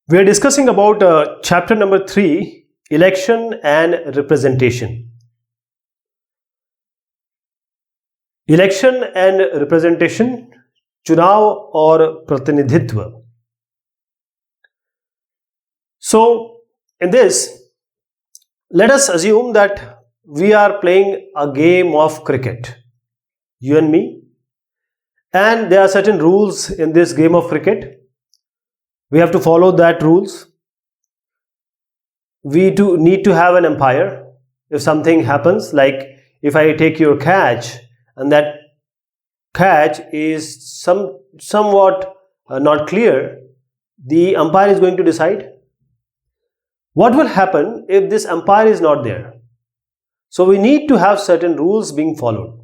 We are discussing about chapter number 3, election and representation. Election and representation, चुनाव और प्रतिनिधित्व. So, in this, let us assume that we are playing a game of cricket, you and me, and there are certain rules in this game of cricket. We have to follow that rules. We do need to have an umpire. If something happens, like if I take your catch and that catch is somewhat not clear, the umpire is going to decide. What will happen if this umpire is not there? So we need to have certain rules being followed.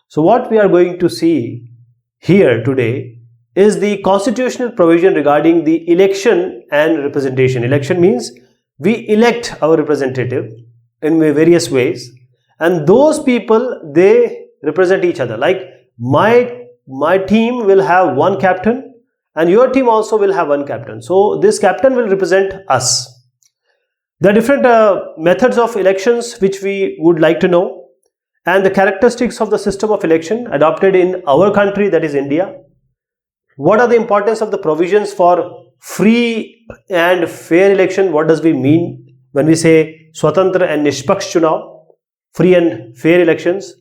So what we are going to see here today is the constitutional provision regarding the election and representation. Election means we elect our representative in various ways, and those people, they represent each other. Like my team will have one captain and your team also will have one captain. So this captain will represent us. There are different methods of elections which we would like to know, and the characteristics of the system of election adopted in our country, that is India. What are the importance of the provisions for free and fair election? What does we mean when we say Swatantra and Nishpaksh Chunav, free and fair elections?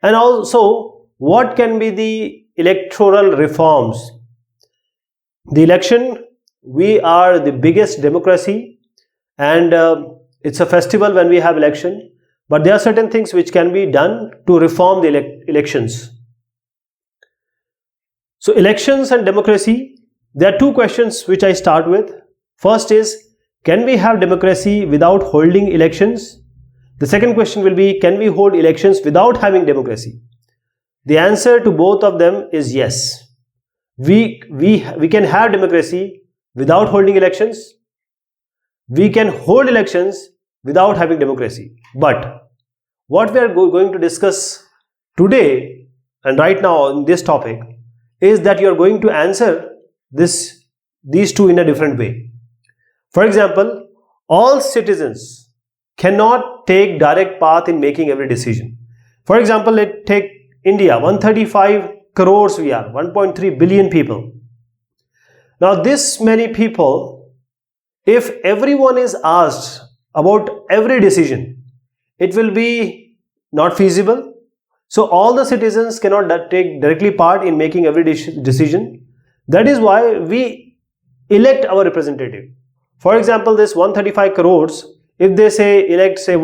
And also, what can be the electoral reforms? The election, we are the biggest democracy, and it's a festival when we have election, but there are certain things which can be done to reform the elections. So elections and democracy, there are two questions which I start with. First is, can we have democracy without holding elections? The second question will be, can we hold elections without having democracy? The answer to both of them is yes. We can have democracy without holding elections. We can hold elections without having democracy. But what we are going to discuss today and right now in this topic is that you are going to answer these two in a different way. For example, all citizens cannot take direct path in making every decision. For example, let's take India, 135 crores we are, 1.3 billion people. Now this many people, if everyone is asked about every decision, it will be not feasible. So all the citizens cannot take directly part in making every decision. That is why we elect our representative. For example, this 135 crores, if they say elect say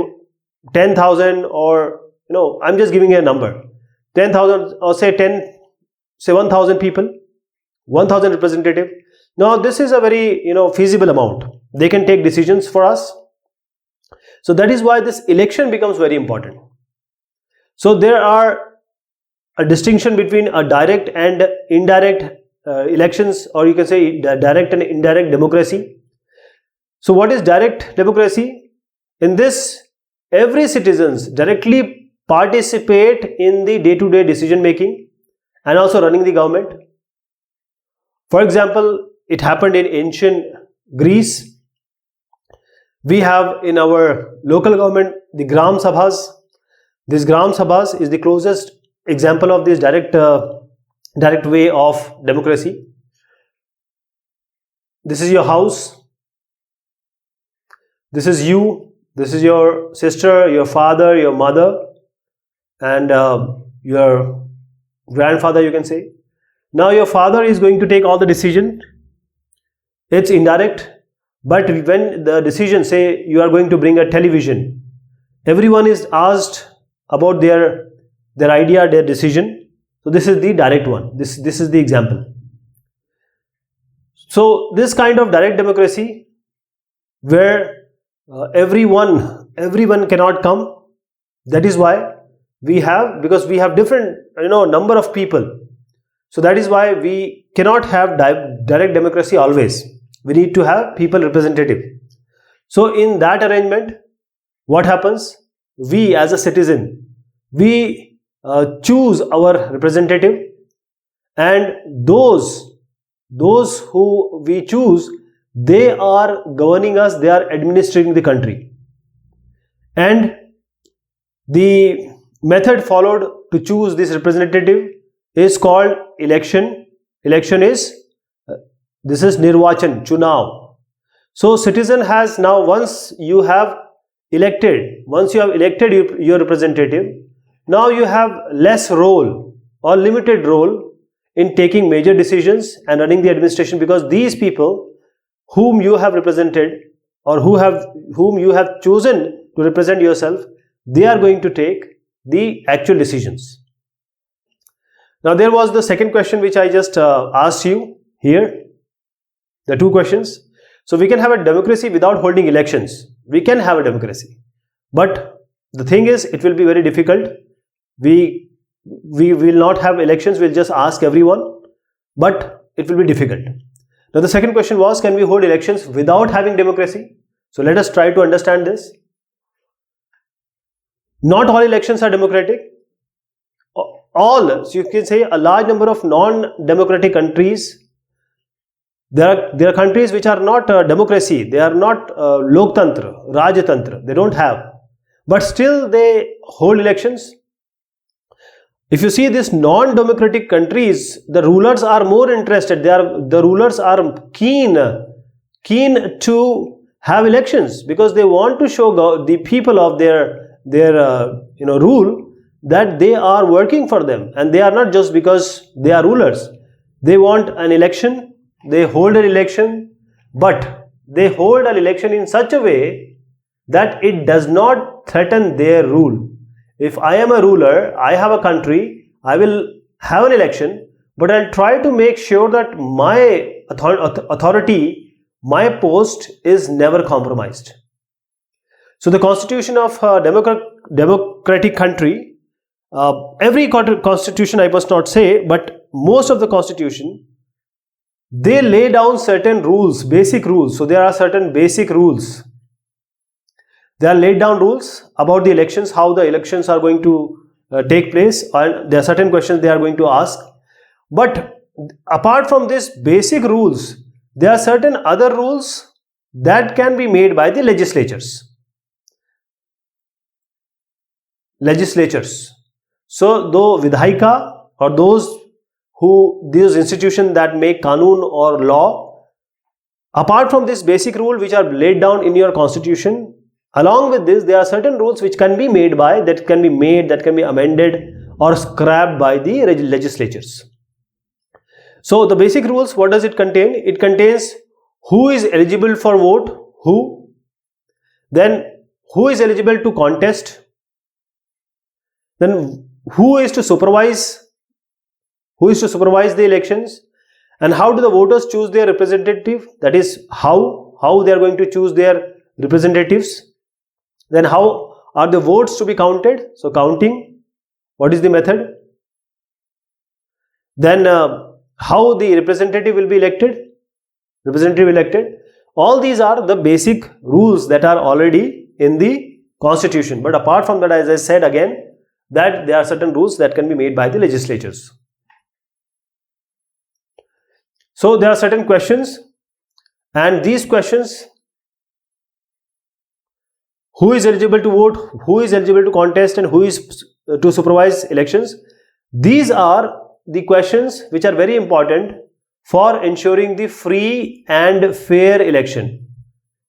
10,000 or I'm just giving a number, 10,000 or say 1,000 people, 1,000 representative. Now this is a very feasible amount. They can take decisions for us. So that is why this election becomes very important. So there are a distinction between a direct and indirect elections, or you can say direct and indirect democracy. So what is direct democracy? In this, every citizens directly participate in the day-to-day decision making and also running the government. For example, it happened in ancient Greece. We have in our local government the Gram Sabhas. This Gram Sabhas is the closest example of this direct way of democracy. This is your house. This is you. This is your sister, your father, your mother, and your grandfather, you can say. Now your father is going to take all the decision. It's indirect. But when the decision, say you are going to bring a television, everyone is asked about their idea, their decision. So this is the direct one. This is the example. So this kind of direct democracy where everyone cannot come. That is why because we have different number of people. So that is why we cannot have direct democracy always. We need to have people representative. So in that arrangement, what happens? We as a citizen, we choose our representative, and those who we choose, they are governing us, they are administrating the country. And the method followed to choose this representative is called election. Election is, this is Nirvachan, Chunav. So citizen has now, once you have elected your representative, now you have less role or limited role in taking major decisions and running the administration, because these people whom you have represented or whom you have chosen to represent yourself, they are going to take the actual decisions. Now there was the second question which I just asked you here, the two questions. So we can have a democracy without holding elections. We can have a democracy, but the thing is, it will be very difficult. We will not have elections, we'll just ask everyone, but it will be difficult. Now the second question was, can we hold elections without having democracy? So let us try to understand this. Not all elections are democratic. So you can say a large number of non-democratic countries, there are countries which are not democracy, they are not Loktantra, Rajtantra, they don't have, but still they hold elections. If you see these non-democratic countries, the rulers are more interested, the rulers are keen to have elections, because they want to show the people of their rule that they are working for them, and they are not just because they are rulers. They want an election, they hold an election, but they hold an election in such a way that it does not threaten their rule. If I am a ruler, I have a country, I will have an election, but I'll try to make sure that my authority, my post is never compromised. So the constitution of a democratic country, every constitution I must not say, but most of the constitution, they lay down certain rules, basic rules. So there are certain basic rules. There are laid down rules about the elections, how the elections are going to take place, and there are certain questions they are going to ask. But apart from these basic rules, there are certain other rules that can be made by the legislatures. So though Vidhaika, or these institutions that make Kanun or law, apart from this basic rule which are laid down in your constitution, along with this there are certain rules which can be that can be amended or scrapped by the legislatures. So the basic rules, what does it contain? It contains who is eligible for vote, then who is eligible to contest, then who is to supervise the elections, and how do the voters choose their representative, that is how they are going to choose their representatives, then how are the votes to be counted, so counting, what is the method, then how the representative will be elected, all these are the basic rules that are already in the constitution. But apart from that, as I said again, that there are certain rules that can be made by the legislatures. So there are certain questions, and these questions, who is eligible to vote, who is eligible to contest, and who is to supervise elections, these are the questions which are very important for ensuring the free and fair election.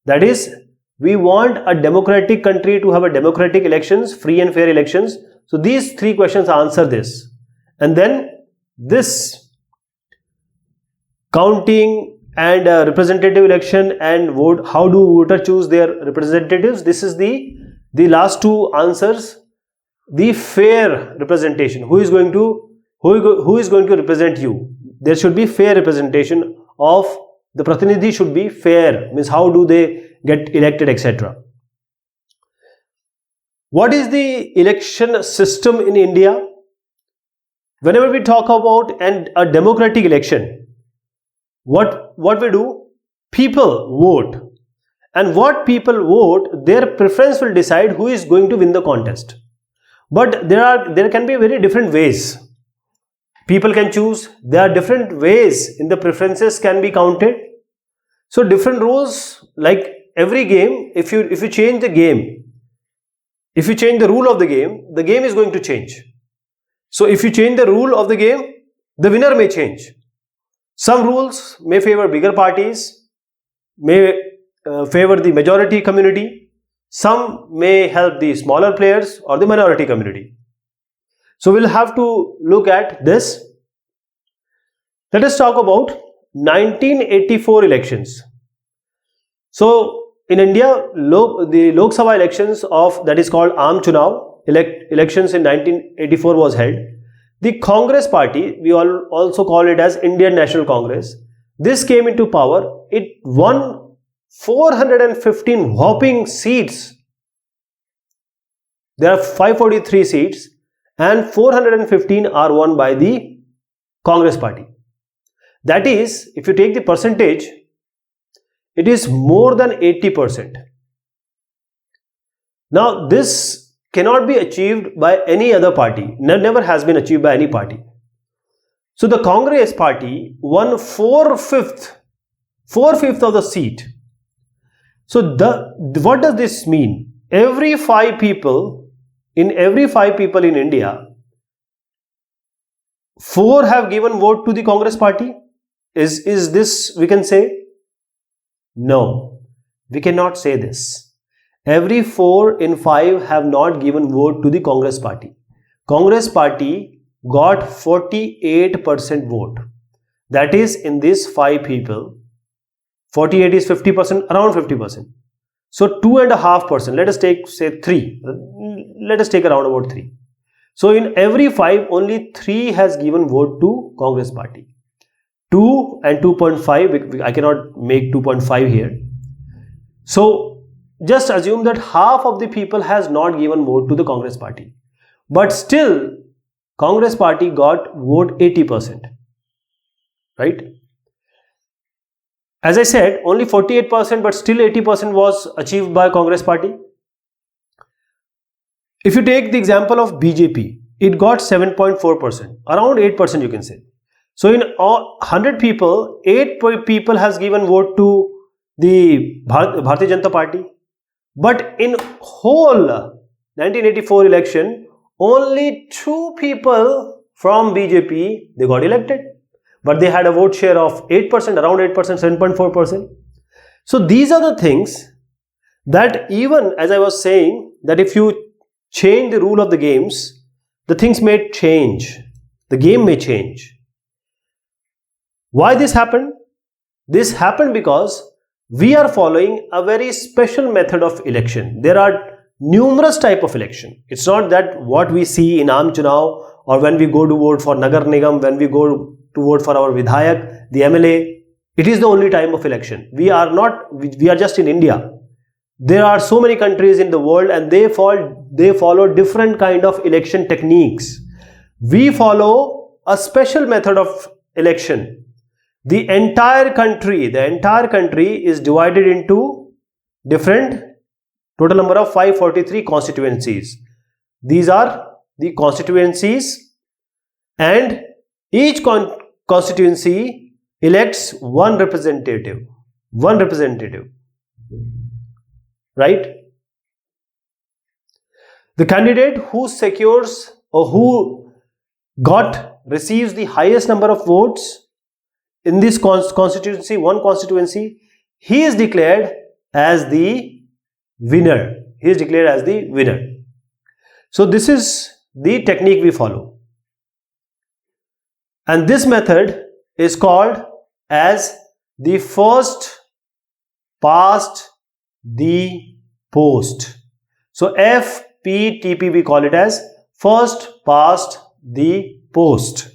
That is, we want a democratic country to have a democratic elections, free and fair elections. So these three questions answer this. And then this counting and representative election and vote, how do voters choose their representatives, this is the last two answers. The fair representation, who is going to represent you, there should be fair representation of the Pratinidhi, should be fair, means how do they get elected, etc. What is the election system in India? Whenever we talk about a democratic election, what we do? People vote, and what people vote, their preference will decide who is going to win the contest. But there can be very different ways. People can choose. There are different ways in the preferences can be counted. So different rules, like every game, if you change the game, if you change the rule of the game is going to change. So if you change the rule of the game, the winner may change. Some rules may favor bigger parties, may favor the majority community. Some may help the smaller players or the minority community. So we'll have to look at this. Let us talk about 1984 elections. So in India, the Lok Sabha elections of that is called Aam Chunav elections in 1984 was held. The Congress party, we also call it as Indian National Congress, this came into power. It won 415 whopping seats. There are 543 seats and 415 are won by the Congress party. That is, if you take the percentage, it is more than 80%. Now this cannot be achieved by any other party, never has been achieved by any party. So the Congress party won 4/5 of the seat. So what does this mean? Every five people in India, 4 have given vote to the Congress party. Is this, we can say? No, we cannot say this. Every 4 in 5 have not given vote to the Congress party. Congress party got 48% vote. That is, in these 5 people, 48 is 50%, around 50%. So 2.5%, let us take say 3. Let us take around about 3. So in every 5, only 3 has given vote to Congress party. 2 and 2.5, I cannot make 2.5 here. So just assume that half of the people has not given vote to the Congress party. But still, Congress party got vote 80%. Right? As I said, only 48%, but still 80% was achieved by Congress party. If you take the example of BJP, it got 7.4%, around 8% you can say. So in 100 people, 8 people has given vote to the Bharatiya Janata Party. But in whole 1984 election, only 2 people from BJP, they got elected. But they had a vote share of 8%, around 8%, 7.4%. So these are the things that, even as I was saying, that if you change the rule of the games, the things may change. The game may change. Why this happened? This happened because we are following a very special method of election. There are numerous type of election. It's not that what we see in Aam Chunav, or when we go to vote for Nagar Nigam, when we go to vote for our Vidhayak, the MLA, it is the only time of election. We are just in India. There are so many countries in the world and they follow different kind of election techniques. We follow a special method of election. The entire country is divided into different, total number of 543 constituencies. These are the constituencies, and each constituency elects one representative, right? The candidate who secures or who receives the highest number of votes in this constituency, one constituency, he is declared as the winner. So this is the technique we follow. And this method is called as the first past the post. So FPTP we call it as first past the post.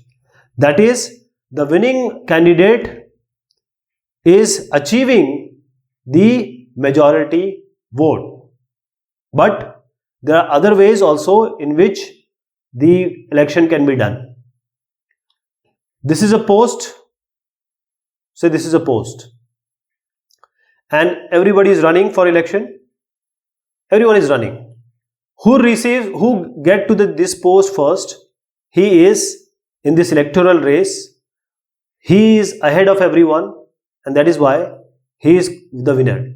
That is, the winning candidate is achieving the majority vote. But there are other ways also in which the election can be done. This is a post. Say this is a post. And everybody is running for election. Everyone is running. Who get to this post first, he is in this electoral race. He is ahead of everyone, and that is why he is the winner.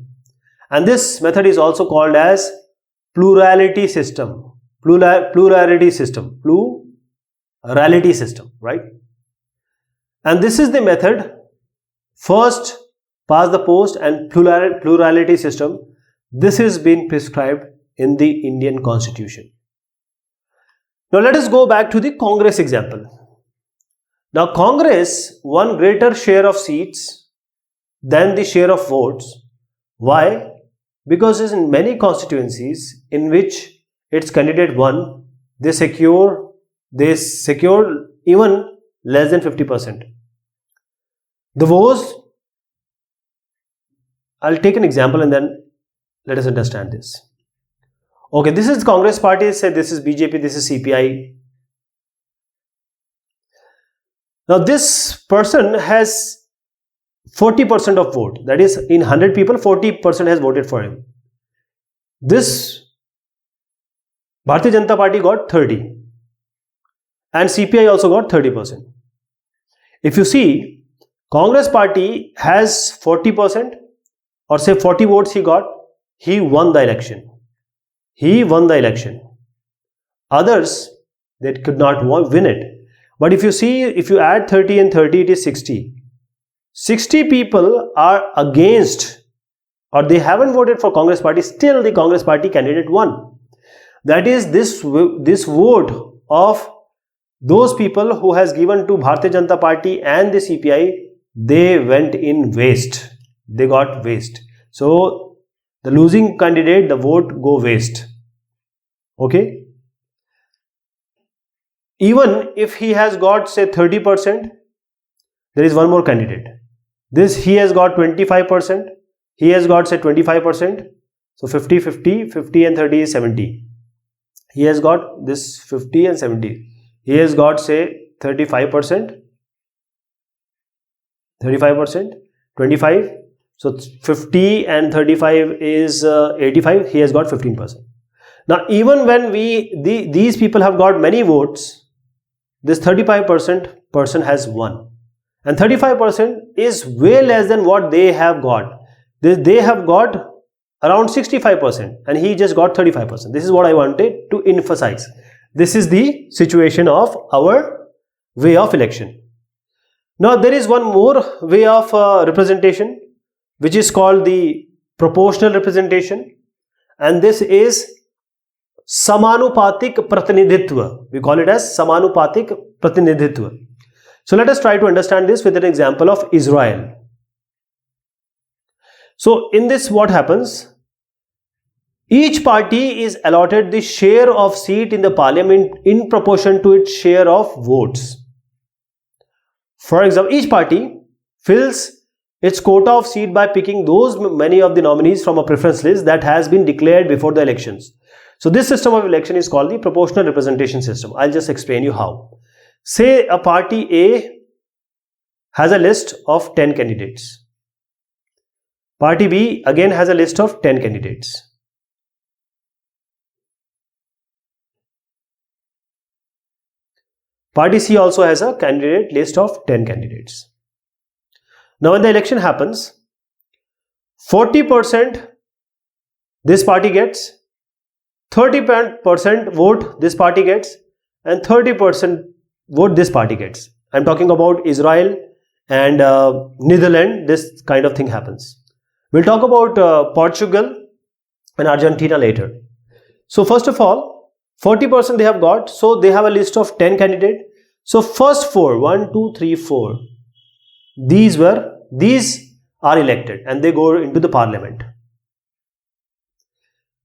And this method is also called as plurality system. Plurality system, right? And this is the method, first past the post and plurality system. This is being prescribed in the Indian Constitution. Now let us go back to the Congress example. Now Congress won greater share of seats than the share of votes. Why? Because in many constituencies in which its candidate won, they secured even less than 50%. The votes, I'll take an example and then let us understand this. Okay, this is Congress party, say this is BJP, this is CPI. Now this person has 40% of vote, that is in 100 people 40% has voted for him. This Bharatiya Janata Party got 30 and CPI also got 30%. If you see, Congress party has 40% or say 40 votes he got, he won the election. Others, they could not win it. But if you see, if you add 30 and 30, it is 60. 60 people are against or they haven't voted for Congress party, still the Congress party candidate won. That is, this vote of those people who has given to Bharatiya Janata Party and the CPI, they went in waste. They got waste. So the losing candidate, the vote go waste. Okay. Even if he has got say 30%, there is one more candidate. He has got 25%. He has got say 25%. So 50 and 30 is 70. He has got this 50 and 70. He has got say 35%. 25. So 50 and 35 is 85. He has got 15%. Now even when these people have got many votes, this 35% person has won. And 35% is way less than what they have got. They have got around 65% and he just got 35%. This is what I wanted to emphasize. This is the situation of our way of election. Now there is one more way of representation which is called the proportional representation, and this is Samanupatik Pratinidhitva. We call it as Samanupatik Pratinidhitva. So let us try to understand this with an example of Israel. So in this, what happens? Each party is allotted the share of seat in the parliament in proportion to its share of votes. For example, each party fills its quota of seat by picking those many of the nominees from a preference list that has been declared before the elections. So this system of election is called the proportional representation system. I'll just explain you how. Say a party A has a list of 10 candidates. Party B again has a list of 10 candidates. Party C also has a candidate list of 10 candidates. Now when the election happens, 40% this party gets, 30% vote this party gets, and 30% vote this party gets. I'm talking about Israel and Netherlands. This kind of thing happens. We'll talk about Portugal and Argentina later. So first of all, 40% they have got, so they have a list of 10 candidates. So first 4, 1, 2, 3, 4, these are elected and they go into the parliament.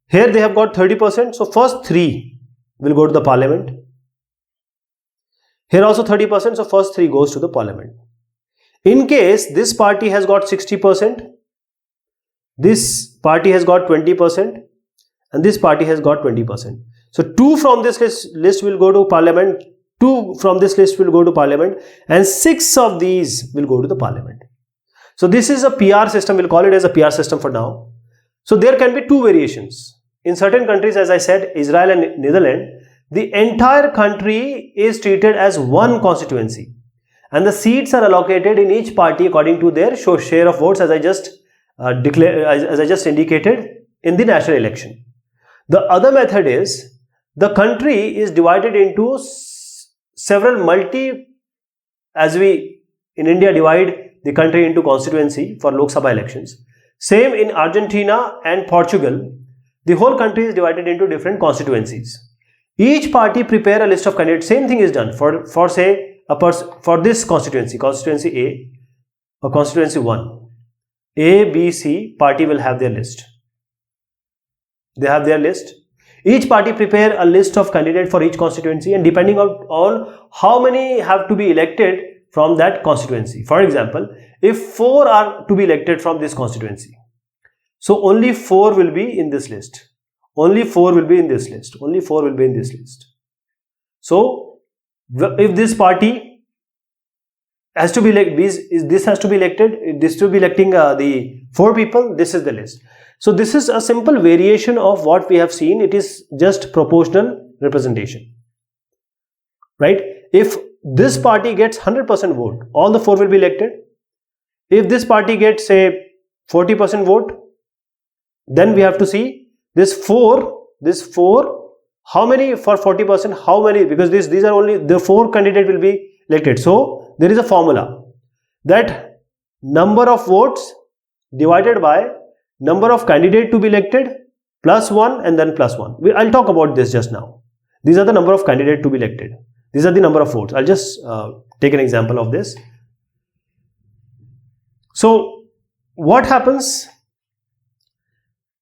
Here they have got 30%, so first 3 will go to the parliament. Here also 30%, so first 3 goes to the parliament. In case this party has got 60%, this party has got 20%, and this party has got 20%. So 2 from this list will go to parliament, 2 from this list will go to parliament, and 6 of these will go to the parliament. So this is a PR system. We'll call it as a PR system for now. So there can be 2 variations. In certain countries, as I said, Israel and Netherlands, the entire country is treated as one constituency and the seats are allocated in each party according to their share of votes, as I just as I just indicated, in the national election. The other method is the country is divided into several as we in India divide the country into constituency for Lok Sabha elections. Same in Argentina and Portugal, the whole country is divided into different constituencies. Each party prepare a list of candidates. Same thing is done for say for this constituency A or constituency 1. A, B, C party will have their list. They have their list. Each party prepare a list of candidates for each constituency, and depending on how many have to be elected from that constituency. For example, if 4 are to be elected from this constituency, so only 4 will be in this list. Only 4 will be in this list. Only 4 will be in this list. So, if this party has to be this has to be elected, this to be electing the 4 people, this is the list. So, this is a simple variation of what we have seen. It is just proportional representation, right? If this party gets 100% vote, all the 4 will be elected. If this party gets say 40% vote, then we have to see this 4, how many for 40%, how many, because these are only the 4 candidates will be elected. So there is a formula that number of votes divided by number of candidates to be elected plus 1 and then plus 1. I'll talk about this just now. These are the number of candidates to be elected. These are the number of votes. I'll just take an example of this. So what happens?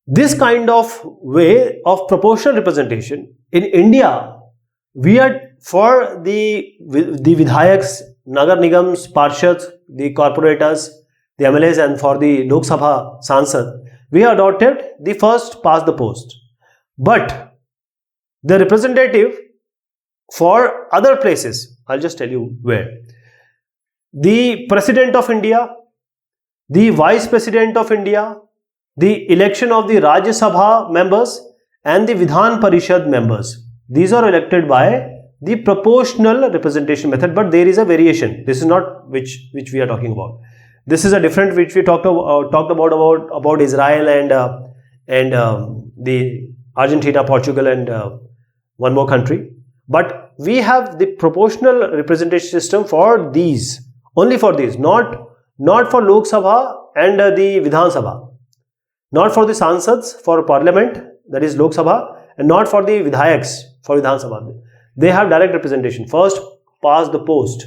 This kind of way of proportional representation in India, we are for the Vidhayaks, Nagar Nigams, Parshads, the corporators, the MLAs, and for the Lok Sabha Sansad, we adopted the first past the post. But the representative for other places, I'll just tell you where. The President of India, the Vice President of India, the election of the Rajya Sabha members and the Vidhan Parishad members. These are elected by the proportional representation method, but there is a variation. This is not which we are talking about. This is a different which we talked about Israel and the Argentina, Portugal, and one more country. But we have the proportional representation system for these, only for these, not for Lok Sabha and the Vidhan Sabha. Not for the Sansads, for Parliament, that is Lok Sabha, and not for the Vidhayaks, for Vidhan Sabha. They have direct representation, first past the post.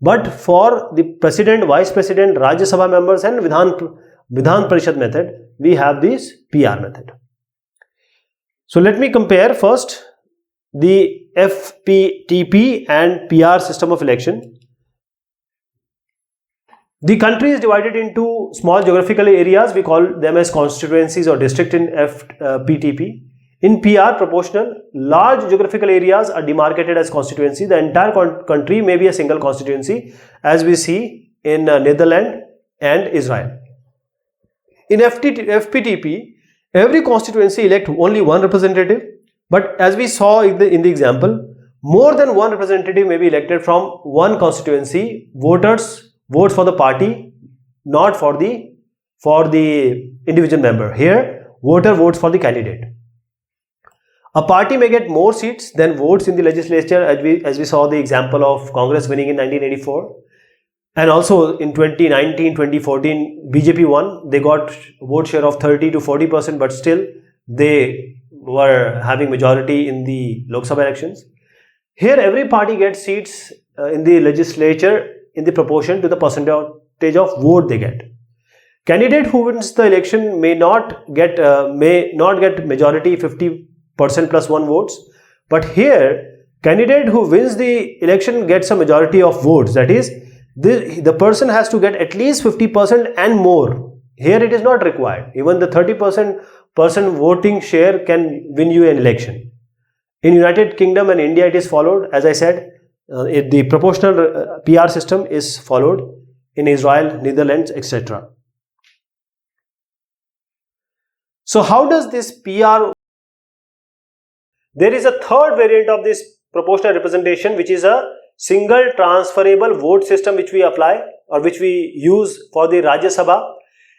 But for the President, Vice President, Rajya Sabha members and Vidhan Parishad method, we have this PR method. So let me compare first the FPTP and PR system of election. The country is divided into small geographical areas. We call them as constituencies or district in FPTP. In PR proportional, large geographical areas are demarcated as constituency. The entire country may be a single constituency, as we see in Netherlands and Israel. In FPTP, every constituency elect only one representative. But as we saw in the example, more than one representative may be elected from one constituency. Voters votes for the party, not for the individual member. Here, voter votes for the candidate. A party may get more seats than votes in the legislature, as we saw the example of Congress winning in 1984. And also in 2019, 2014, BJP won. They got vote share of 30 to 40%, but still they were having majority in the Lok Sabha elections. Here, every party gets seats in the legislature in the proportion to the percentage of vote they get. Candidate who wins the election may not get majority 50% plus 1 votes, but here candidate who wins the election gets a majority of votes. That is, the person has to get at least 50% and more. Here it is not required. Even the 30% voting share can win you an election. In United Kingdom and India, it is followed, as I said. The proportional PR system is followed in Israel, Netherlands, etc. So how does this PR? There is a third variant of this proportional representation, which is a single transferable vote system which we apply or which we use for the Rajya Sabha.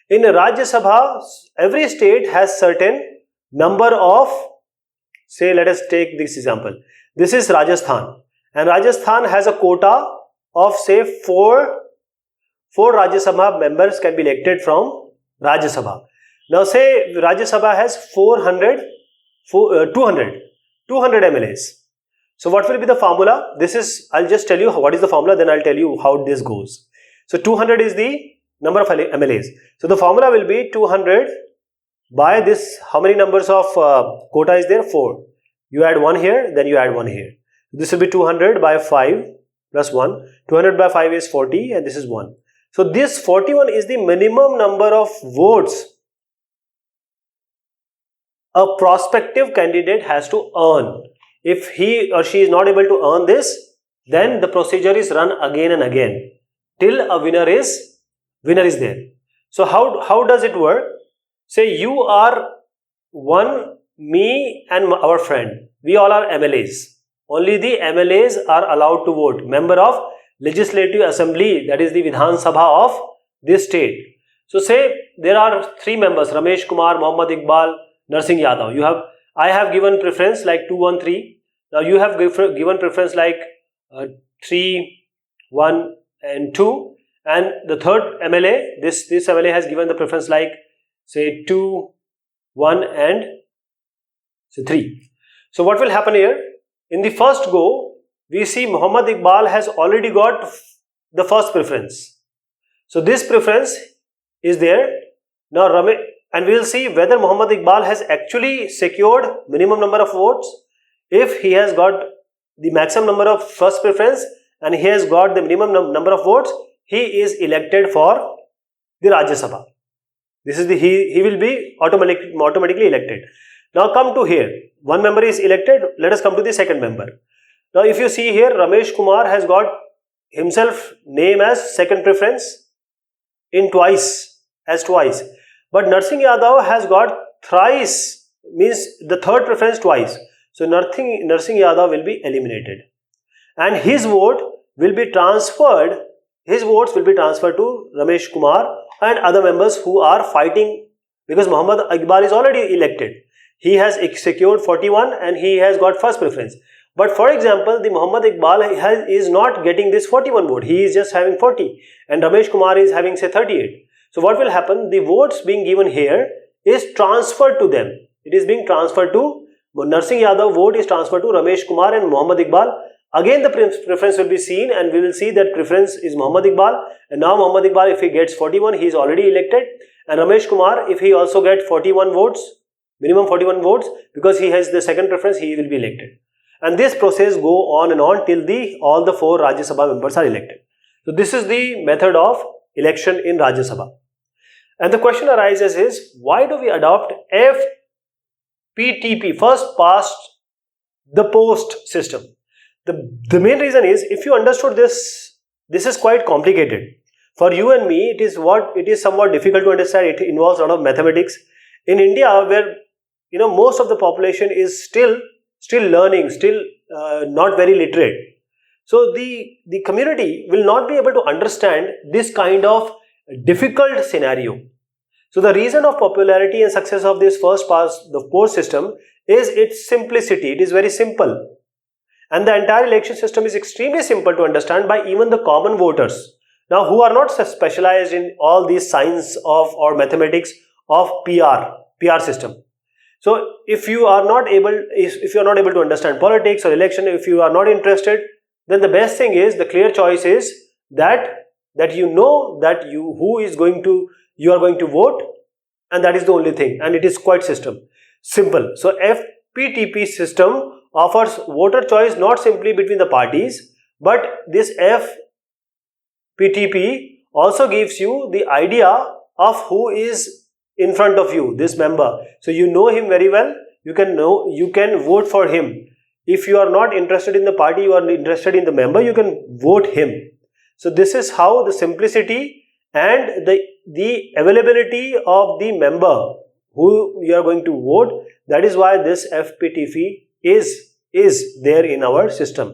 In Rajya Sabha, every state has certain number of, say let us take this example. This is Rajasthan, and Rajasthan has a quota of say 4 Rajya Sabha members can be elected from Rajya Sabha. Now say Rajya Sabha has 200 MLAs. So what will be the formula? This is, I'll just tell you what is the formula, then I'll tell you how this goes. So 200 is the number of MLAs. So the formula will be 200 by this, how many numbers of quota is there? 4. You add 1 here, then you add 1 here. This will be 200 by 5 plus 1. 200 by 5 is 40 and this is 1. So this 41 is the minimum number of votes a prospective candidate has to earn. If he or she is not able to earn this, then the procedure is run again and again till a winner is there. So how does it work? Say you are one, me and our friend. We all are MLAs. Only the MLAs are allowed to vote. Member of Legislative Assembly, that is the Vidhan Sabha of this state. So say there are 3 members, Ramesh Kumar, Mohammad Iqbal, Narsingh Yadav. I have given preference like 2, 1, 3. Now you have given preference like 3, 1 and 2. And the third MLA, this MLA has given the preference like say 2, 1 and say 3. So what will happen here? In the first go, we see Mohammad Iqbal has already got the first preference. So this preference is there. Now and we will see whether Mohammad Iqbal has actually secured minimum number of votes. If he has got the maximum number of first preference and he has got the minimum number of votes, he is elected for the Rajya Sabha. This is he will be automatically elected. Now come to here. One member is elected. Let us come to the second member. Now if you see here, Ramesh Kumar has got himself name as second preference in twice. But Narsingh Yadav has got thrice, means the third preference twice. So Narsingh Yadav will be eliminated. And his votes will be transferred to Ramesh Kumar and other members who are fighting, because Mohammad Iqbal is already elected. He has secured 41 and he has got first preference. But for example, the Mohammad Iqbal is not getting this 41 vote. He is just having 40 and Ramesh Kumar is having say 38. So what will happen? The votes being given here is transferred to them. It is being transferred to Narsingh Yadav, vote is transferred to Ramesh Kumar and Mohammad Iqbal. Again the preference will be seen and we will see that preference is Mohammad Iqbal. And now Mohammad Iqbal, if he gets 41, he is already elected. And Ramesh Kumar, if he also gets 41 votes, minimum 41 votes, because he has the second preference, he will be elected. And this process go on and on till all the 4 Rajya Sabha members are elected. So this is the method of election in Rajya Sabha. And the question arises is, why do we adopt FPTP, first past the post system? The main reason is, if you understood this is quite complicated. For you and me, it is somewhat difficult to understand. It involves a lot of mathematics. In India, where most of the population is still learning, not very literate. So the community will not be able to understand this kind of difficult scenario. So the reason of popularity and success of this first past the post system is its simplicity. It is very simple. And the entire election system is extremely simple to understand by even the common voters. Now, who are not specialized in all these science or mathematics of PR system. So if you are not able to understand politics or election, if you are not interested, then the best thing is, the clear choice is that you know that you are going to vote, and that is the only thing, and it is quite simple. So FPTP system offers voter choice not simply between the parties, but this FPTP also gives you the idea of who is in front of you, this member. So you know him very well, you can vote for him. If you are not interested in the party, you are interested in the member, you can vote him. So this is how the simplicity and the availability of the member who you are going to vote, that is why this FPTP is there in our system.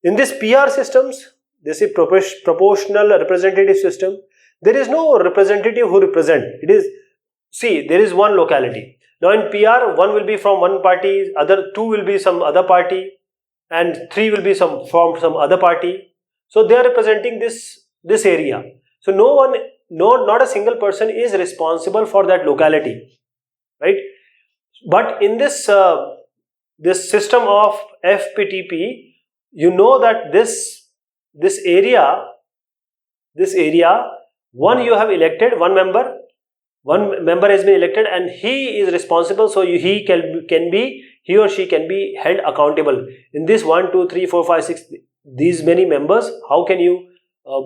In this PR systems, this is proportional representative system. there is no representative who represent. It is, see, there is one locality. Now in PR, one will be from one party, other two will be some other party, and three will be from some other party. So they are representing this area. So not a single person is responsible for that locality, right? But in this system of FPTP, you know that this area, one you have elected one member has been elected, and he is responsible. So he or she can be held accountable. In this 1, 2, 3, 4, 5, 6, these many members, how can you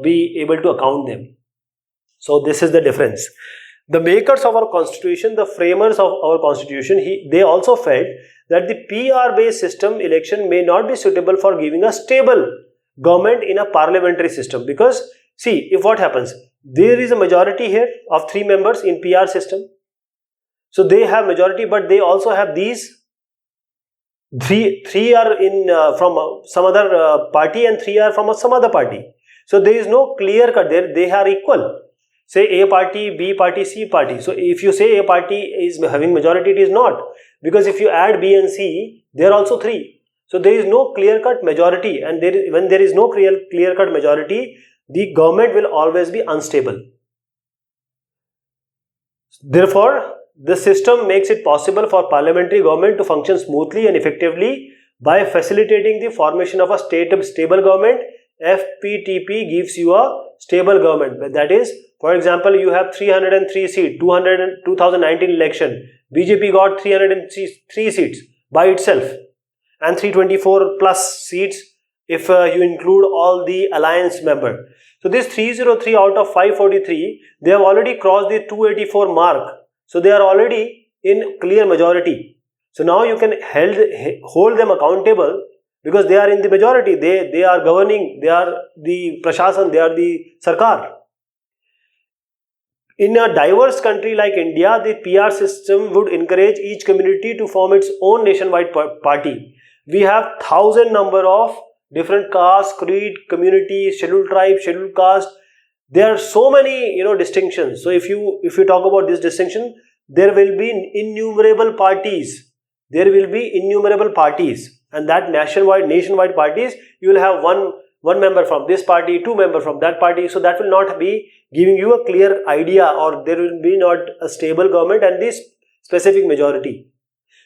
be able to account them? So this is the difference. The makers of our constitution, the framers of our constitution, they also felt that the PR based system election may not be suitable for giving a stable government in a parliamentary system. Because see, if what happens, there is a majority here of 3 members in PR system. So they have majority, but they also have these three are in from some other party, and 3 are from some other party. So there is no clear cut there. They are equal. Say A party, B party, C party. So if you say A party is having majority, it is not. Because if you add B and C, they are also 3. So there is no clear-cut majority, and when there is no clear-cut majority, the government will always be unstable. Therefore, the system makes it possible for parliamentary government to function smoothly and effectively by facilitating the formation of a stable government. FPTP gives you a stable government. That is, for example, you have 303 seats, 2019 election. BJP got 303 seats by itself, and 324 plus seats if you include all the alliance member. So this 303 out of 543, they have already crossed the 284 mark. So they are already in clear majority. So now you can hold them accountable, because they are in the majority. They are governing. They are the Prashasan. They are the Sarkar. In a diverse country like India, the PR system would encourage each community to form its own nationwide party. We have 1,000 number of different castes, creed, community, scheduled tribe, scheduled caste. There are so many distinctions. So if you talk about this distinction, there will be innumerable parties. There will be innumerable parties, and that nationwide parties, you will have one member from this party, 2 members from that party. So that will not be giving you a clear idea, or there will be not a stable government and this specific majority.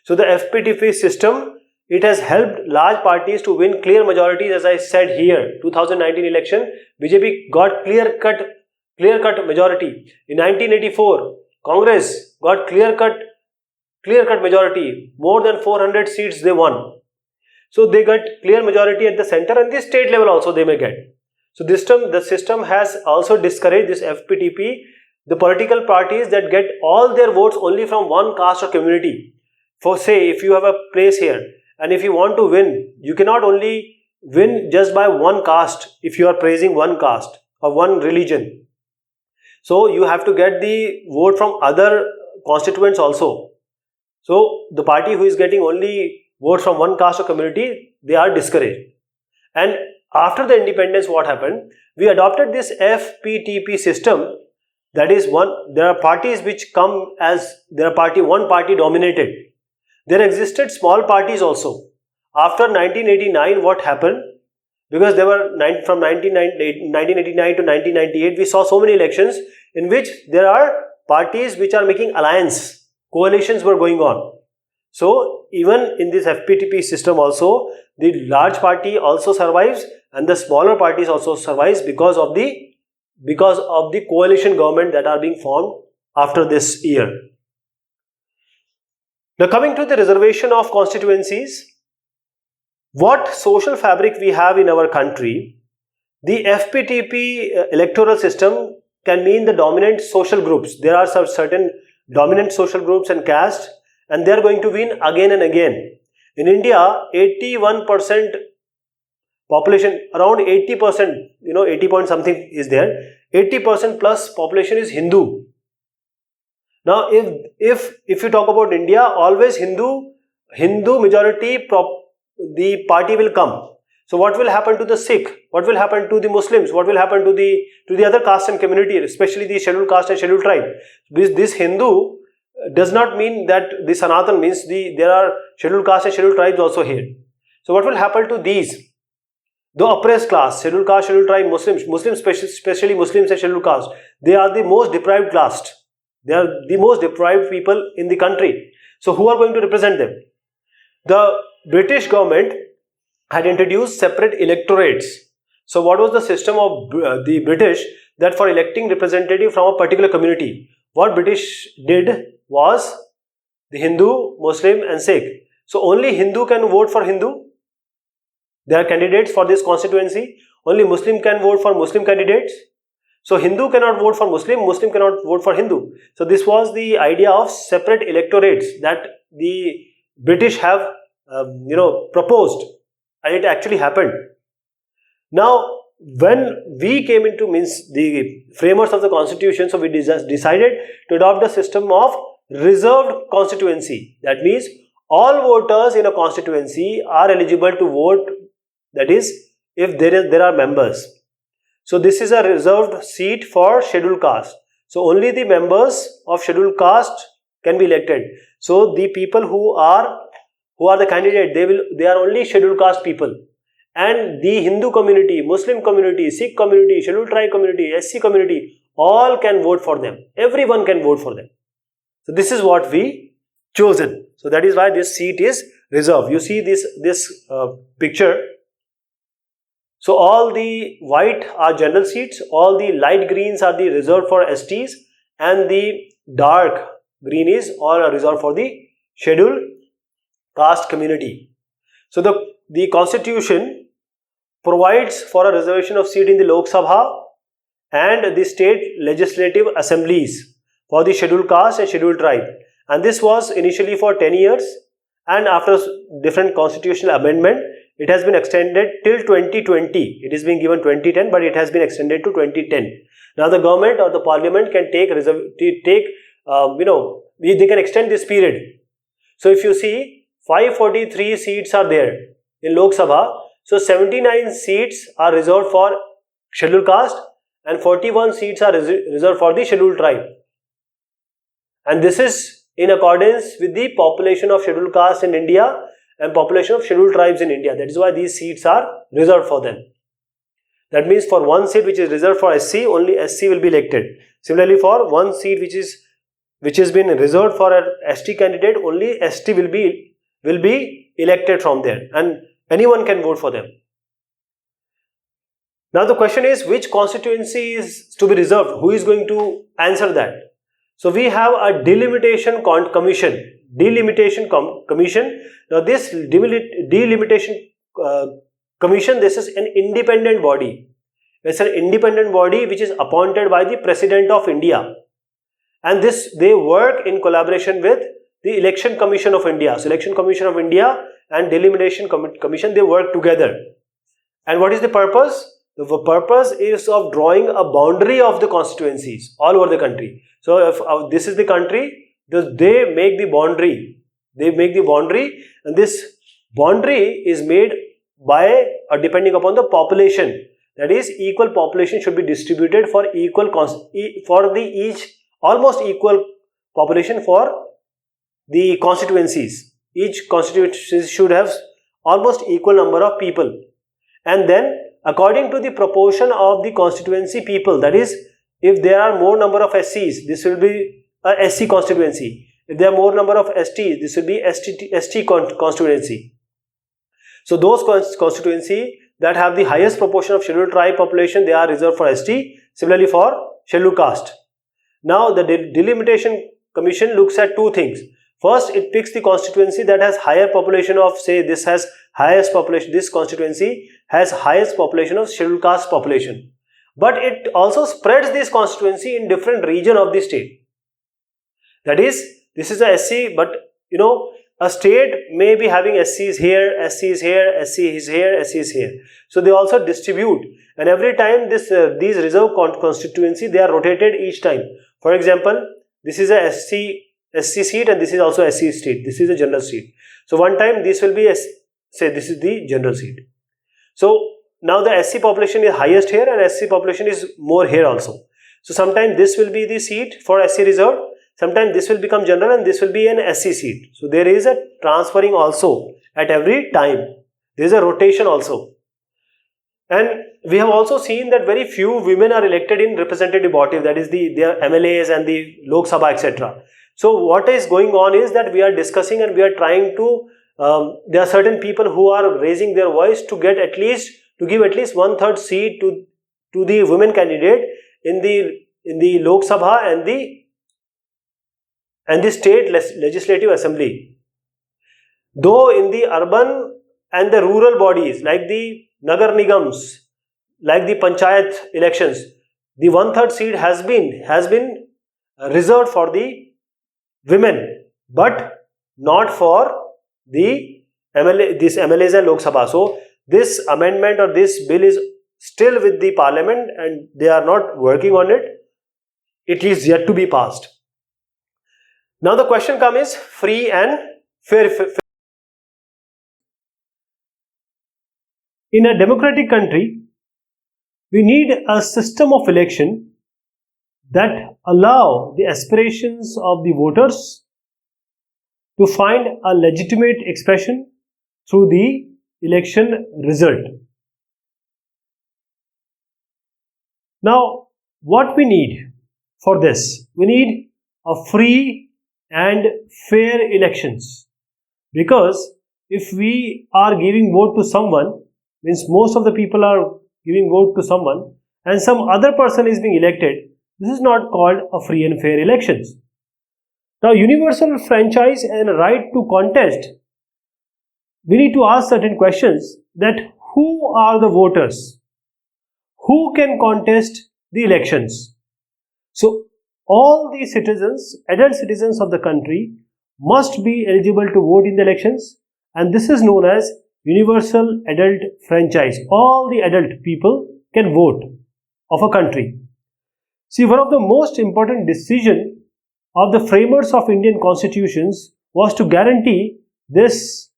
So the FPTP system, it has helped large parties to win clear majorities. As I said here, 2019 election, BJP got clear cut majority. In 1984, Congress got clear cut majority. More than 400 seats they won. So they got clear majority at the center, and the state level also they may get. So the system has also discouraged this FPTP, the political parties that get all their votes only from one caste or community. For say, if you have a place here, and if you want to win, you cannot only win just by one caste if you are praising one caste or one religion. So you have to get the vote from other constituents also. So the party who is getting only votes from one caste or community, they are discouraged. And after the independence, what happened? We adopted this FPTP system. That is, there are parties which come as one party dominated. There existed small parties also. After 1989, what happened? Because there were from 1989 to 1998, we saw so many elections in which there are parties which are making alliance. Coalitions were going on. So even in this FPTP system also, the large party also survives and the smaller parties also survives because of the coalition government that are being formed after this year. Now coming to the reservation of constituencies, what social fabric we have in our country, the FPTP electoral system can mean the dominant social groups. There are certain dominant social groups and caste, and they are going to win again and again. In India, 81% population, around 80%, 80 point something is there. 80% plus population is Hindu. Now, if you talk about India, always Hindu majority, the party will come. So what will happen to the Sikh? What will happen to the Muslims? What will happen to the other caste and community, especially the scheduled caste and scheduled tribe? This Hindu does not mean that the Sanatan means there are scheduled caste and scheduled tribes also here. So what will happen to these? The oppressed class, scheduled caste, scheduled tribe, Muslims, especially Muslims and scheduled caste, they are the most deprived class. They are the most deprived people in the country. So who are going to represent them? The British government had introduced separate electorates. So what was the system of the British? That for electing representative from a particular community, what British did was the Hindu, Muslim and Sikh. So only Hindu can vote for Hindu. There are candidates for this constituency. Only Muslim can vote for Muslim candidates. So Hindu cannot vote for Muslim, Muslim cannot vote for Hindu. So this was the idea of separate electorates that the British have proposed, and it actually happened. Now when we came into, means the framers of the constitution, so we decided to adopt the system of reserved constituency. That means all voters in a constituency are eligible to vote, that is if there are members. So this is a reserved seat for scheduled caste. So only the members of scheduled caste can be elected. So the people who are the candidate, they are only scheduled caste people. And the Hindu community, Muslim community, Sikh community, scheduled tribe community, SC community, all can vote for them. Everyone can vote for them. So this is what we chosen. So that is why this seat is reserved. You see this picture. So all the white are general seats, all the light greens are the reserved for STs, and the dark green is all are reserved for the scheduled caste community. So the constitution provides for a reservation of seat in the Lok Sabha and the state legislative assemblies for the scheduled caste and scheduled tribe. And this was initially for 10 years, and after different constitutional amendment, it has been extended till 2020. It is being given 2010, but it has been extended to 2010. Now the government or the parliament can they can extend this period. So if you see, 543 seats are there in Lok Sabha. So 79 seats are reserved for scheduled caste and 41 seats are reserved for the scheduled tribe. And this is in accordance with the population of scheduled caste in India and population of scheduled tribes in India. That is why these seats are reserved for them. That means for one seat which is reserved for SC, only SC will be elected. Similarly, for one seat which has been reserved for an ST candidate, only ST will be elected from there, and anyone can vote for them. Now the question is, which constituency is to be reserved? Who is going to answer that? So we have a delimitation commission. Now this delimitation commission, this is an independent body. It's an independent body which is appointed by the President of India. And they work in collaboration with the Election Commission of India. So Election Commission of India and Delimitation Commission, they work together. And what is the purpose? The purpose is of drawing a boundary of the constituencies all over the country. So if this is the country, they make the boundary. They make the boundary, and this boundary is made by depending upon the population. That is, equal population should be distributed for almost equal population for the constituencies. Each constituency should have almost equal number of people. And then according to the proportion of the constituency people, that is, if there are more number of SCs, this will be a SC constituency. If there are more number of STs, this will be ST constituency. So those constituency that have the highest proportion of scheduled tribe population, they are reserved for ST. Similarly for scheduled caste. Now the delimitation commission looks at two things. First, it picks the constituency that has higher population of, say, this constituency has highest population of scheduled caste population. But it also spreads this constituency in different region of the state. That is, this is a SC, but a state may be having SCs here, SCs here, SC is here, SC is here. So they also distribute, and every time these reserve constituency, they are rotated each time. For example, this is a SC seat and this is also SC seat. This is a general seat. So one time this will be, say this is the general seat. So now the SC population is highest here and SC population is more here also. So sometimes this will be the seat for SC reserved, sometimes this will become general and this will be an SC seat. So there is a transferring also at every time. There is a rotation also. And we have also seen that very few women are elected in representative body, that is their MLAs and the Lok Sabha, etc. So what is going on is that we are discussing and we are trying to, there are certain people who are raising their voice to give at least 1/3 seat to the women candidate in the Lok Sabha and the state legislative assembly. Though in the urban and the rural bodies like the Nagar Nigams, like the Panchayat elections, the 1/3 seat has been reserved for the women, but not for the MLAs and Lok Sabha. So this amendment or this bill is still with the parliament and they are not working on it. It is yet to be passed. Now the question comes is free and fair. In a democratic country, we need a system of election that allow the aspirations of the voters to find a legitimate expression through the election result. Now, what we need for this? We need a free and fair elections, because if we are giving vote to someone, means most of the people are giving vote to someone and some other person is being elected, this is not called a free and fair elections. Now, universal franchise and right to contest, we need to ask certain questions, that who are the voters? Who can contest the elections? So, all the citizens, adult citizens of the country must be eligible to vote in the elections, and this is known as universal adult franchise. All the adult people can vote of a country. See, one of the most important decisions of the framers of Indian constitutions was to guarantee this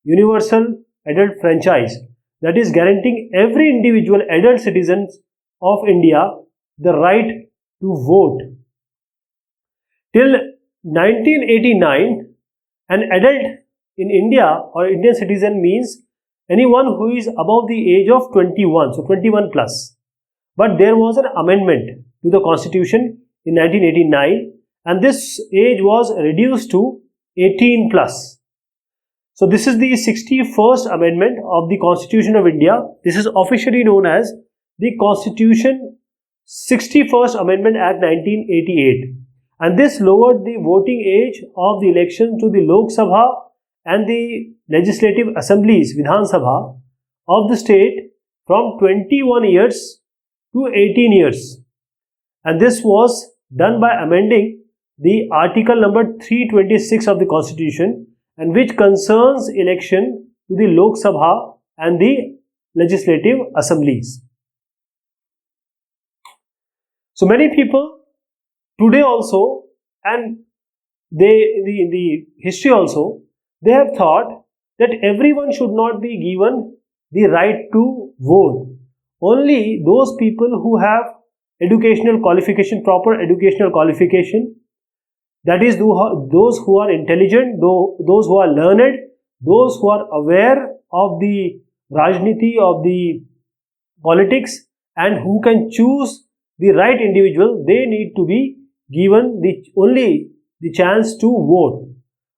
universal adult franchise, that is guaranteeing every individual adult citizen of India the right to vote. Till 1989, an adult in India or Indian citizen means anyone who is above the age of 21, so 21 plus. But there was an amendment to the constitution in 1989 and this age was reduced to 18 plus. So this is the 61st amendment of the Constitution of India. This is officially known as the Constitution 61st Amendment Act 1988. And this lowered the voting age of the election to the Lok Sabha and the legislative assemblies, Vidhan Sabha, of the state from 21 years to 18 years. And this was done by amending the article number 326 of the Constitution, and which concerns election to the Lok Sabha and the legislative assemblies. So many people today also, and in the history also, they have thought that everyone should not be given the right to vote. Only those people who have educational qualification, proper educational qualification, that is those who are intelligent, those who are learned, those who are aware of the Rajniti, of the politics, and who can choose the right individual, they need to be given only the chance to vote.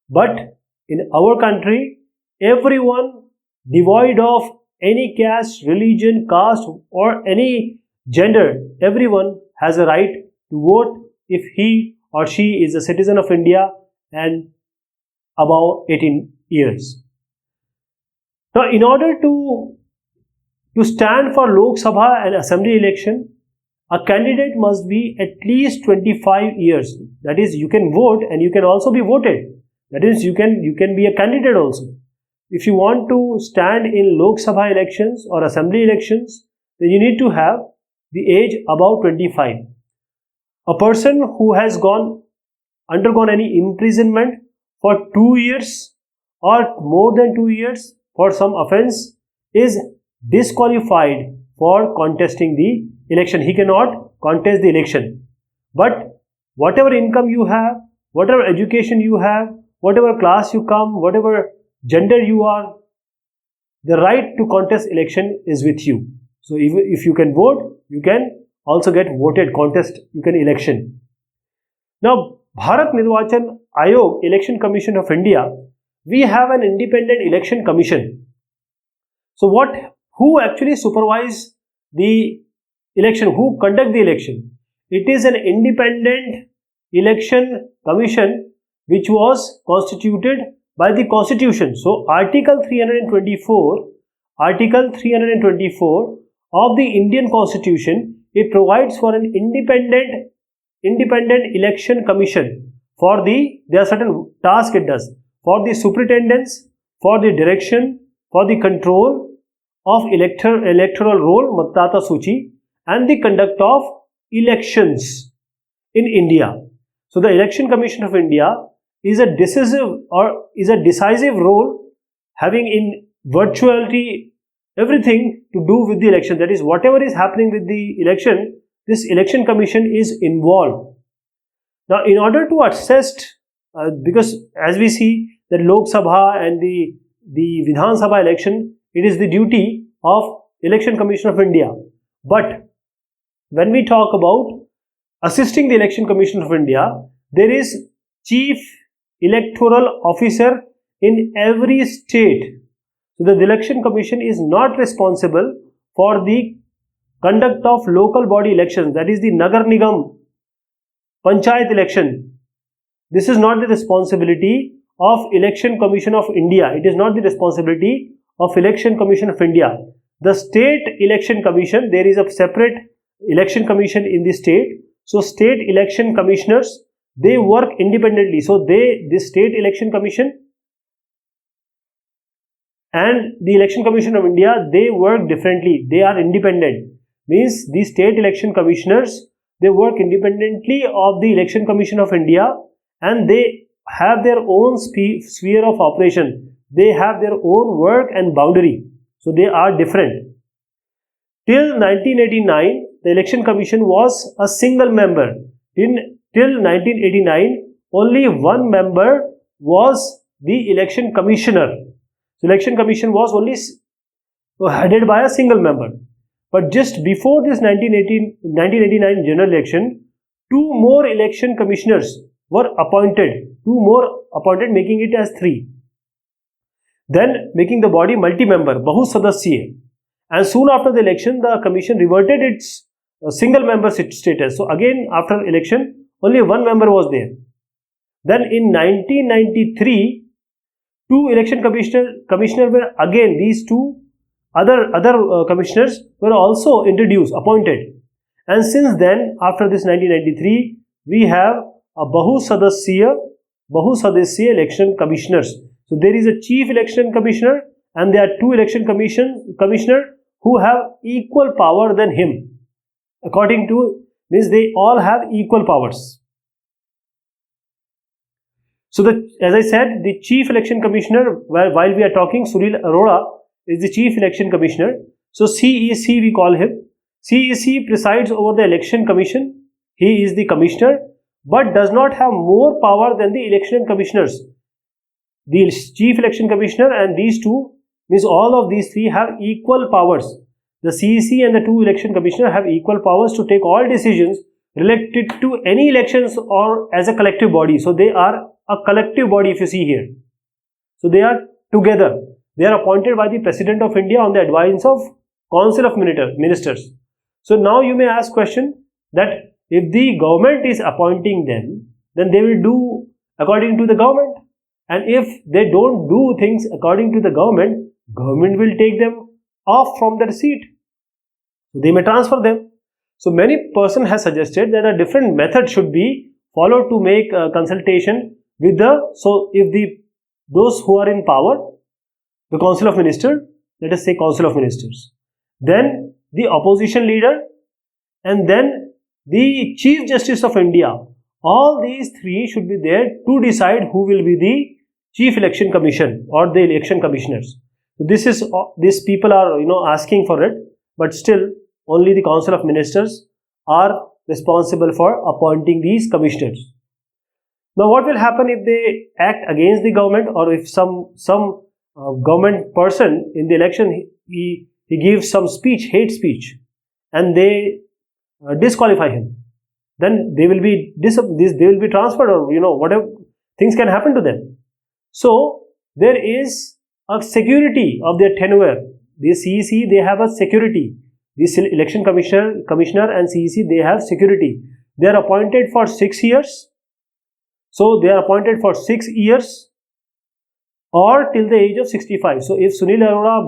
But in our country, everyone, devoid of any caste, religion, caste or any gender, everyone has a right to vote if he or she is a citizen of India and above 18 years. Now, in order to stand for Lok Sabha and Assembly election, a candidate must be at least 25 years. That is, you can vote and you can also be voted. That is, you can be a candidate also. If you want to stand in Lok Sabha elections or Assembly elections, then you need to have the age above 25. A person who has undergone any imprisonment for 2 years or more than 2 years for some offense is disqualified for contesting the election. He cannot contest the election. But whatever income you have, whatever education you have, whatever class you come, whatever gender you are, the right to contest election is with you. So if you can vote, you can also get voted, contest, you can election. Now, Bharat Nirvachan Ayog, Election Commission of India, we have an independent election commission. So who actually supervise the election, who conduct the election? It is an independent election commission which was constituted by the constitution. So Article 324 of the Indian Constitution, it provides for an independent election commission. There are certain tasks it does for the superintendence, for the direction, for the control of electoral roll, Matdata Suchi, and the conduct of elections in India. So the Election Commission of India is a decisive role, having in virtuality everything to do with the election. That is, whatever is happening with the election, this election commission is involved. Now, in order to assess, because as we see that Lok Sabha and the Vidhan Sabha election, it is the duty of Election Commission of India. But when we talk about assisting the Election Commission of India, there is Chief Electoral Officer in every state. So the Election Commission is not responsible for the conduct of local body elections, that is the Nagar Nigam, Panchayat election. This is not the responsibility of Election Commission of India. It is not the responsibility of Election Commission of India. The State Election Commission, there is a separate election commission in the state. So state election commissioners, they work independently. So the State Election Commission and the Election Commission of India, they work differently. They are independent. Means the state election commissioners, they work independently of the Election Commission of India, and they have their own sphere of operation. They have their own work and boundary. So they are different. Till 1989, the Election Commission was a single member. Till 1989, only one member was the Election Commissioner. So Election Commission was only headed by a single member. But just before this 1989 general election, two more election commissioners were appointed. Making it as 3. Then making the body multi-member, Bahusadasya. And soon after the election, the commission reverted its single member status. So again, after election, only one member was there. Then in 1993, two election commissioners were again, these two other commissioners were also introduced, appointed. And since then, after this 1993, we have a Bahusadasya election commissioners. So there is a chief election commissioner and there are two election commissioners who have equal power than him. According to, means they all have equal powers. So as I said, the chief election commissioner, while we are talking, Sunil Arora is the chief election commissioner. So CEC we call him. CEC presides over the election commission. He is the commissioner, but does not have more power than the election commissioners. The chief election commissioner and these two, means all of these three have equal powers. The CEC and the two election commissioners have equal powers to take all decisions related to any elections or as a collective body. So they are a collective body, if you see here. So they are together. They are appointed by the President of India on the advice of Council of Ministers. So now you may ask question that if the government is appointing them, then they will do according to the government. And if they don't do things according to the government, government will take them off from their seat. They may transfer them. So many person has suggested that a different method should be followed to make a consultation with those who are in power, the Council of Ministers, let us say Council of Ministers, then the opposition leader, and then the Chief Justice of India. All these three should be there to decide who will be the Chief Election Commission or the election commissioners. So these people are asking for it, but still only the Council of Ministers are responsible for appointing these commissioners. Now what will happen if they act against the government, or if some government person in the election he gives some speech, hate speech, and they disqualify him? Then they will be transferred, or whatever things can happen to them. So there is a security of their tenure. The CEC, they have a security. The election commissioner and CEC, they have security. They are appointed for 6 years. So they are appointed for 6 years or till the age of 65. So if Sunil Arora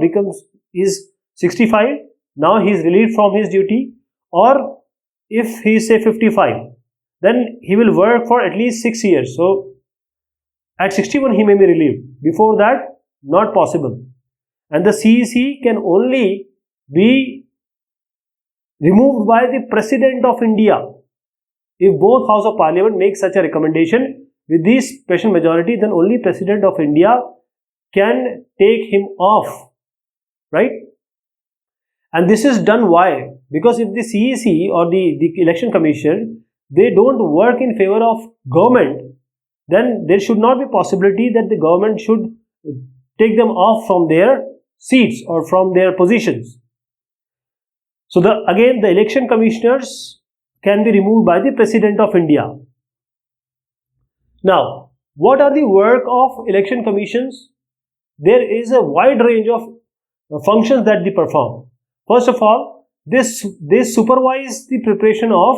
is 65, now he is relieved from his duty, or if he is say 55, then he will work for at least 6 years. So at 61 he may be relieved. Before that, not possible. And the CEC can only be removed by the President of India. If both House of Parliament make such a recommendation with this special majority, then only President of India can take him off, right? And this is done why? Because if the CEC or the Election Commission, they don't work in favor of government, then there should not be possibility that the government should take them off from their seats or from their positions. So again the election commissioners can be removed by the President of India. Now, what are the work of election commissions? There is a wide range of functions that they perform. First of all, they supervise the preparation of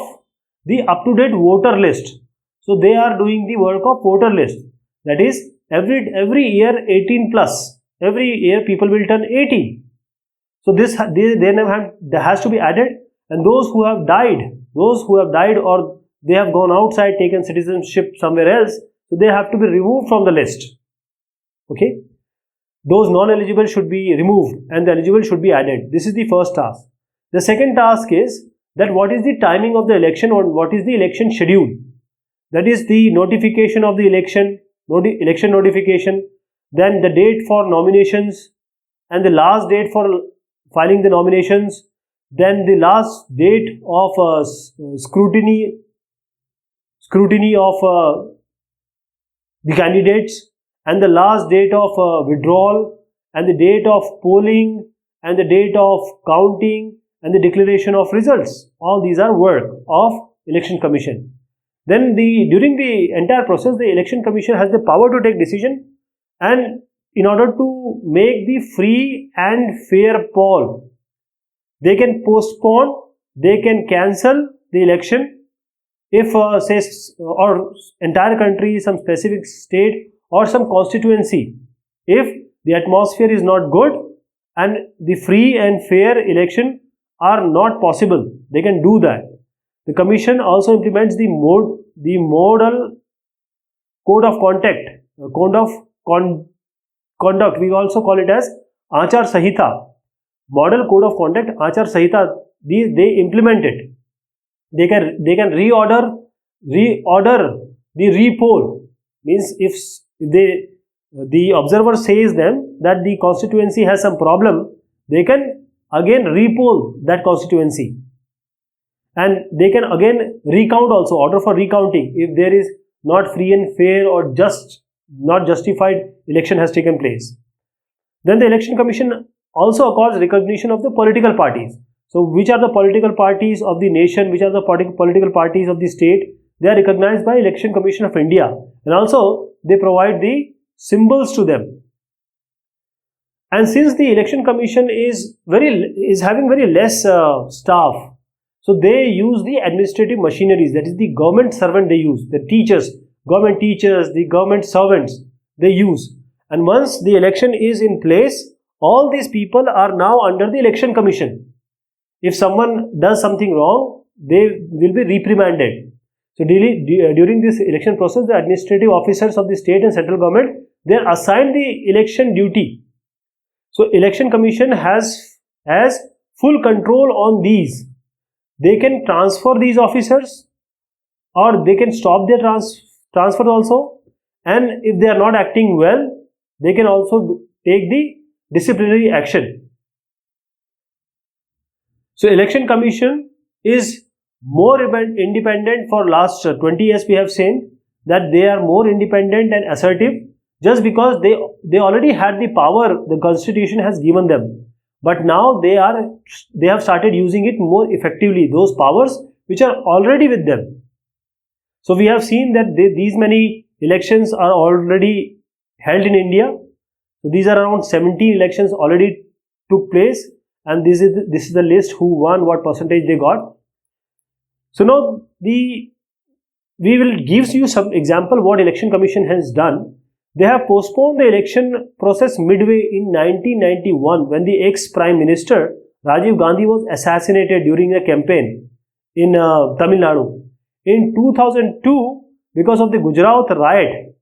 the up-to-date voter list. So they are doing the work of voter list. That is, every year 18 plus. Every year people will turn 18. So their name has to be added, and those who have died or they have gone outside, taken citizenship somewhere else, so they have to be removed from the list. Okay, those non-eligible should be removed and the eligible should be added. This is the first task. The second task is that what is the timing of the election, or what is the election schedule? That is the notification of the election notification, then the date for nominations and the last date for filing the nominations, then the last date of scrutiny of the candidates, and the last date of withdrawal, and the date of polling, and the date of counting, and the declaration of results. All these are work of Election Commission. Then during the entire process, the Election Commission has the power to take decision, and in order to make the free and fair poll, they can postpone, they can cancel the election if say or entire country, some specific state or some constituency, if the atmosphere is not good and the free and fair election are not possible, they can do that. The Commission also implements the model code of conduct. We also call it as Achar Sahita. Model code of conduct, Achar Sahita. They implement it. They can reorder the repoll. Means if the observer says them that the constituency has some problem, they can again repoll that constituency. And they can again recount also, order for recounting if there is not free and fair or not justified election has taken place. Then the Election Commission also accords recognition of the political parties. So which are the political parties of the nation, which are the political parties of the state? They are recognized by Election Commission of India, and also they provide the symbols to them. And since the Election Commission is having very less staff, so they use the administrative machineries, that is the government servant they use, the teachers, government teachers, the government servants they use. And once the election is in place, all these people are now under the Election Commission. If someone does something wrong, they will be reprimanded. So during this election process, the administrative officers of the state and central government, they are assigned the election duty. So Election Commission has full control on these. They can transfer these officers, or they can stop their transfer also, and if they are not acting well, they can also take the disciplinary action. So Election Commission is more independent. For last 20 years we have seen that they are more independent and assertive, just because they already had the power the constitution has given them, but now they have started using it more effectively, those powers which are already with them. So we have seen that these many elections are already held in India. So these are around 17 elections already took place, and this is the list who won, what percentage they got. So now we will give you some example what Election Commission has done. They have postponed the election process midway in 1991 when the ex-Prime Minister Rajiv Gandhi was assassinated during a campaign in Tamil Nadu. In 2002, because of the Gujarat riot,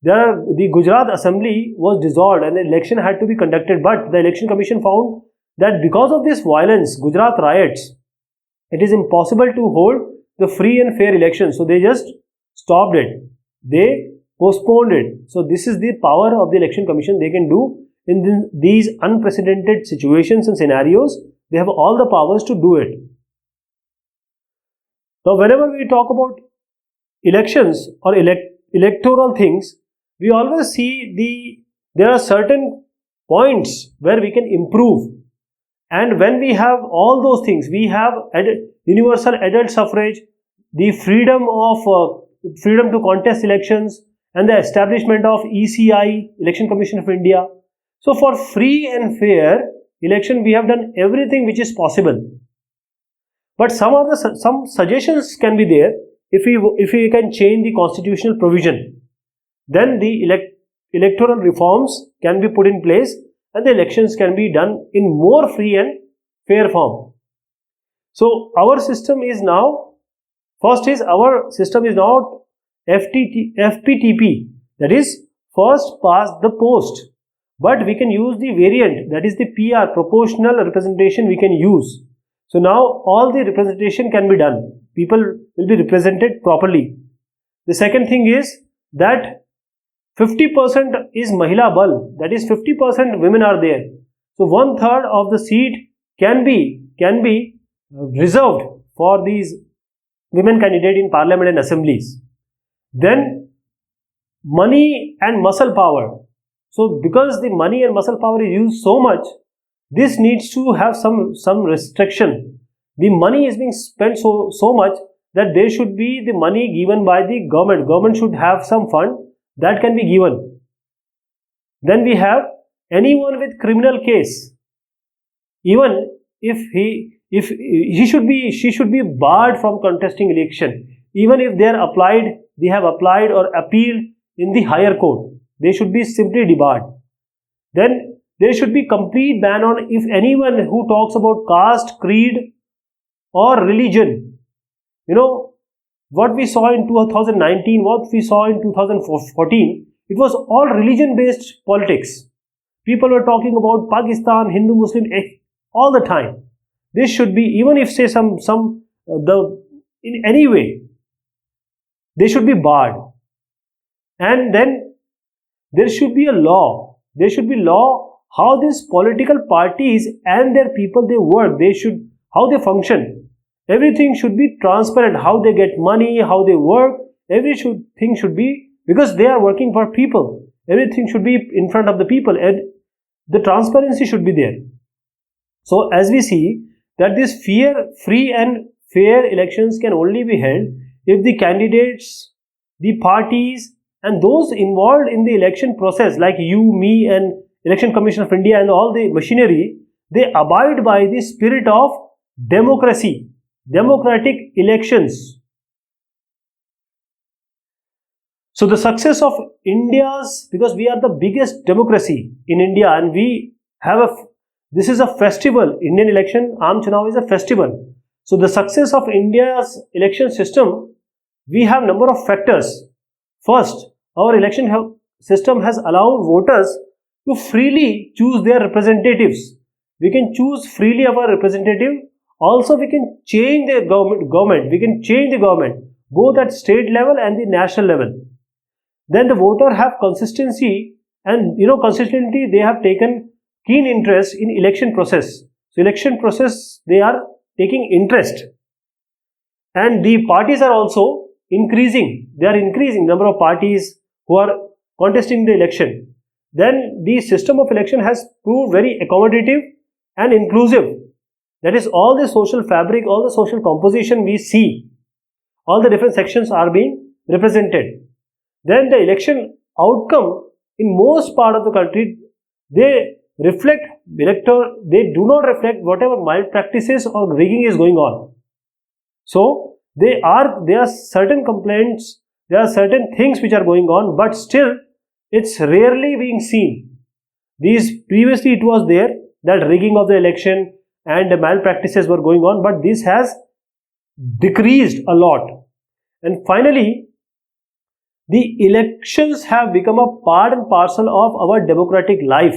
the Gujarat Assembly was dissolved and the election had to be conducted, but the Election Commission found that because of this violence, Gujarat riots, it is impossible to hold the free and fair elections. So they just stopped it. They postponed it. So this is the power of the Election Commission. They can do in these unprecedented situations and scenarios. They have all the powers to do it. Now whenever we talk about elections or electoral things, we always see there are certain points where we can improve. And when we have all those things, we have universal adult suffrage, the freedom to contest elections, and the establishment of ECI, Election Commission of India. So for free and fair election, we have done everything which is possible. But some suggestions can be there. If we can change the constitutional provision, then the electoral reforms can be put in place and the elections can be done in more free and fair form. So our system is now, our system is now FPTP, that is first past the post, but we can use the variant, that is the PR, proportional representation we can use. So now all the representation can be done. People will be represented properly. The second thing is that 50% is Mahila Bal, that is 50% women are there. So 1/3 of the seat can be reserved for these women candidates in parliament and assemblies. Then money and muscle power. So because the money and muscle power is used so much, this needs to have some restriction. The money is being spent so much that there should be the money given by the government. Government should have some fund that can be given. Then we have anyone with criminal case, even if she should be barred from contesting election. Even if they have applied or appealed in the higher court, they should be simply debarred. Then there should be complete ban on if anyone who talks about caste, creed or religion. You know, what we saw in 2019, what we saw in 2014, it was all religion-based politics. People were talking about Pakistan, Hindu, Muslim, all the time. This should be, even if say in any way, they should be barred. And then there should be a law. There should be law how these political parties and their people they work. How they function. Everything should be transparent. How they get money, how they work. Everything should be, because they are working for people. Everything should be in front of the people, and the transparency should be there. So as we see that this free and fair elections can only be held if the candidates, the parties and those involved in the election process, like you, me and Election Commission of India and all the machinery, they abide by the spirit of democracy, democratic elections. So the success of India's, because we are the biggest democracy in India and we have this is a festival. Indian election, Aam Chunav is a festival. So the success of India's election system, we have number of factors. First, our election system has allowed voters to freely choose their representatives. We can choose freely our representative. Also, we can change the government. We can change the government both at state level and the national level. Then the voter have consistency, and consistently they have taken keen interest in election process. So election process, they are taking interest, and the parties are also increasing. They are increasing number of parties who are contesting the election. Then the system of election has proved very accommodative and inclusive. That is, all the social fabric, all the social composition we see, all the different sections are being represented. Then the election outcome in most part of the country, they reflect they do not reflect whatever malpractices or rigging is going on. So there are certain complaints, there are certain things which are going on, but still it's rarely being seen. Previously it was there that rigging of the election and the malpractices were going on, but this has decreased a lot. And finally, the elections have become a part and parcel of our democratic life.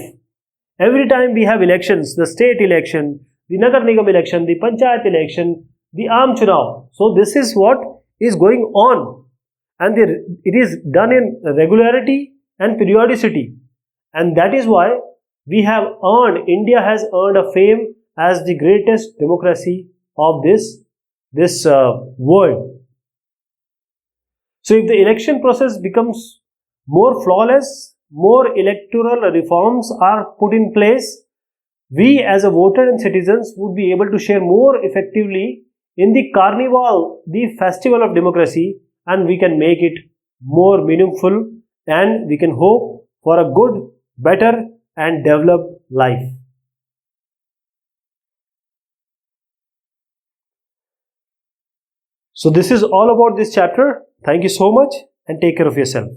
Every time we have elections, the state election, the Nagar Nigam election, the Panchayat election, the Aam Chunav. So this is what is going on, and it is done in regularity and periodicity, and that is why India has earned a fame as the greatest democracy of this world. So if the election process becomes more flawless, more electoral reforms are put in place, we as a voter and citizens would be able to share more effectively in the carnival, the festival of democracy, and we can make it more meaningful, and we can hope for a good, better and developed life. So this is all about this chapter. Thank you so much and take care of yourself.